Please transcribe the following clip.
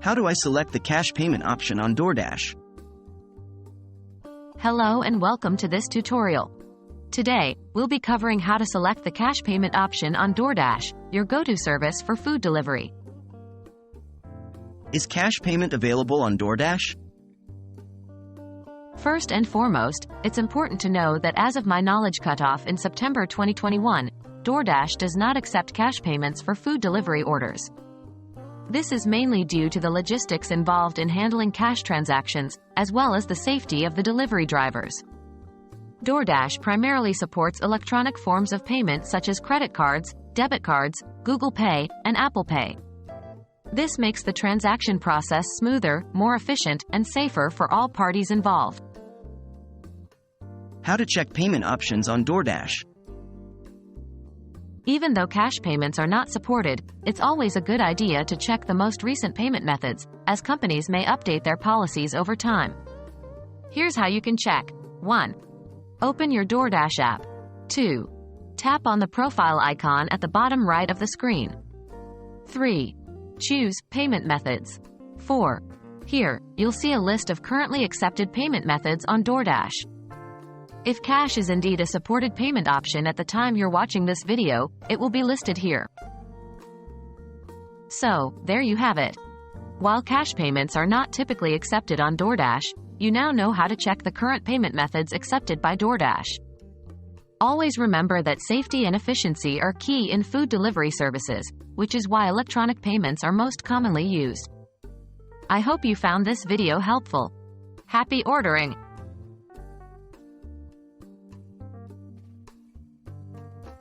How do I select the cash payment option on DoorDash? Hello and welcome to this tutorial. Today, we'll be covering how to select the cash payment option on DoorDash, your go-to service for food delivery. Is cash payment available on DoorDash? First and foremost, it's important to know that as of my knowledge cutoff in September 2021, DoorDash does not accept cash payments for food delivery orders. This is mainly due to the logistics involved in handling cash transactions, as well as the safety of the delivery drivers. DoorDash primarily supports electronic forms of payment such as credit cards, debit cards, Google Pay, and Apple Pay. This makes the transaction process smoother, more efficient, and safer for all parties involved. How to check payment options on DoorDash? Even though cash payments are not supported, it's always a good idea to check the most recent payment methods, as companies may update their policies over time. Here's how you can check. 1. Open your DoorDash app. 2. Tap on the profile icon at the bottom right of the screen. 3. Choose Payment Methods. 4. Here, you'll see a list of currently accepted payment methods on DoorDash. If cash is indeed a supported payment option at the time you're watching this video, it will be listed here. So, there you have it. While cash payments are not typically accepted on DoorDash, you now know how to check the current payment methods accepted by DoorDash. Always remember that safety and efficiency are key in food delivery services, which is why electronic payments are most commonly used. I hope you found this video helpful. Happy ordering!